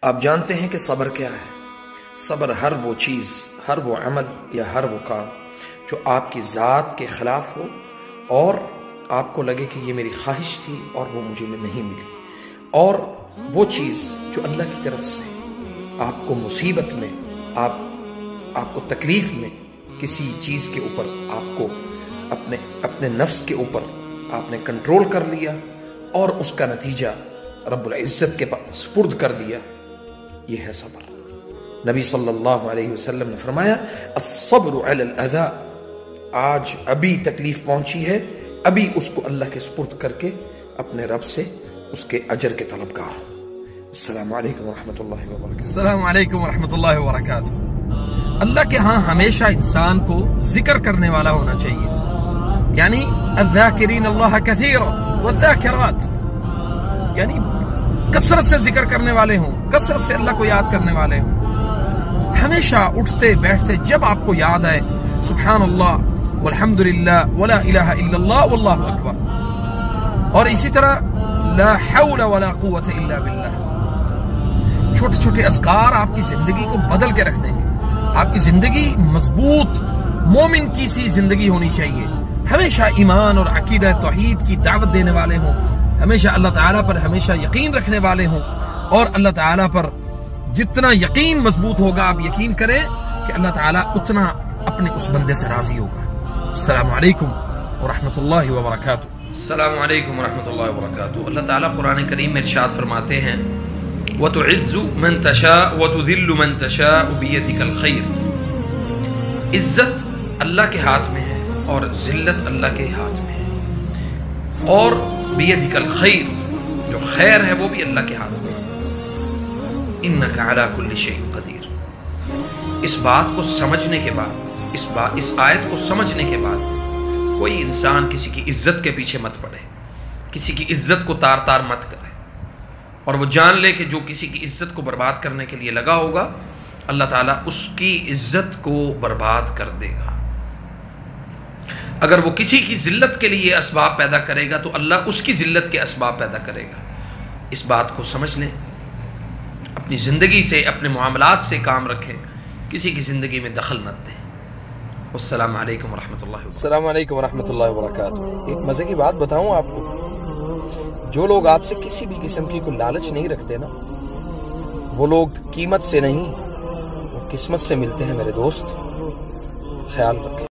آپ جانتے ہیں کہ صبر کیا ہے؟ صبر ہر وہ چیز، ہر وہ عمل یا ہر وہ کام جو آپ کی ذات کے خلاف ہو اور آپ کو لگے کہ یہ میری خواہش تھی اور وہ مجھے نہیں ملی، اور وہ چیز جو اللہ کی طرف سے آپ کو مصیبت میں، آپ کو تکلیف میں، کسی چیز کے اوپر آپ کو اپنے نفس کے اوپر آپ نے کنٹرول کر لیا اور اس کا نتیجہ رب العزت کے پاس سپرد کر دیا، یہ ہے صبر۔ نبی صلی اللہ علیہ وسلم نے فرمایا الصبر علی الاذى، آج ابھی تکلیف پہنچی ہے، ابھی اس کو اللہ کے سپرد کر کے اپنے رب سے اس کے اجر کے طلبگار۔ السلام علیکم ورحمۃ اللہ وبرکاتہ۔ السلام علیکم ورحمۃ اللہ وبرکاتہ۔ اللہ کے ہاں ہمیشہ انسان کو ذکر کرنے والا ہونا چاہیے، یعنی الذاکرین اللہ کثیرا والذاکرات، یعنی کثرت سے ذکر کرنے والے ہوں، کثرت سے اللہ کو یاد کرنے والے ہوں۔ ہمیشہ اٹھتے بیٹھتے جب آپ کو یاد آئے سبحان اللہ والحمد للہ ولا الہ الا اللہ واللہ اکبر، اور اسی طرح لا حول ولا قوت الا باللہ، چھوٹے چھوٹے اذکار آپ کی زندگی کو بدل کے رکھ دیں گے۔ آپ کی زندگی مضبوط مومن کی سی زندگی ہونی چاہیے، ہمیشہ ایمان اور عقیدہ توحید کی دعوت دینے والے ہوں، ہمیشہ اللہ تعالیٰ پر ہمیشہ یقین رکھنے والے ہوں، اور اللہ تعالیٰ پر جتنا یقین مضبوط ہوگا آپ یقین کریں کہ اللہ تعالیٰ اتنا اپنے اس بندے سے راضی ہوگا۔ السلام علیکم ورحمۃ اللہ وبرکاتہ۔ السلام علیکم ورحمۃ اللہ وبرکاتہ۔ اللہ تعالیٰ قرآن کریم میں ارشاد فرماتے ہیں وَتُعِزُّ مَن تَشَاءُ وَتُذِلُّ مَن تَشَاءُ بِيَدِكَ الْخَيْرُ، عزت اللہ کے ہاتھ میں ہے اور ذلت اللہ کے ہاتھ میں ہے، اور بِيَدِكَ الْخَيْرُ، جو خیر ہے وہ بھی اللہ کے ہاتھ میں ہے، إِنَّكَ عَلَى كُلِّ شَيْءٍ قَدِيرٌ۔ اس بات کو سمجھنے کے بعد، اس آیت کو سمجھنے کے بعد کوئی انسان کسی کی عزت کے پیچھے مت پڑے، کسی کی عزت کو تار تار مت کرے، اور وہ جان لے کہ جو کسی کی عزت کو برباد کرنے کے لیے لگا ہوگا اللہ تعالیٰ اس کی عزت کو برباد کر دے گا۔ اگر وہ کسی کی ذلت کے لیے اسباب پیدا کرے گا تو اللہ اس کی ذلت کے اسباب پیدا کرے گا۔ اس بات کو سمجھ لیں، اپنی زندگی سے، اپنے معاملات سے کام رکھیں، کسی کی زندگی میں دخل مت دیں۔ السلام علیکم ورحمۃ اللہ وبرکاتہ۔ السلام علیکم ورحمۃ اللہ وبرکاتہ۔ ایک مزے کی بات بتاؤں آپ کو، جو لوگ آپ سے کسی بھی قسم کی کوئی لالچ نہیں رکھتے نا، وہ لوگ قیمت سے نہیں، وہ قسمت سے ملتے ہیں میرے دوست، خیال رکھیں۔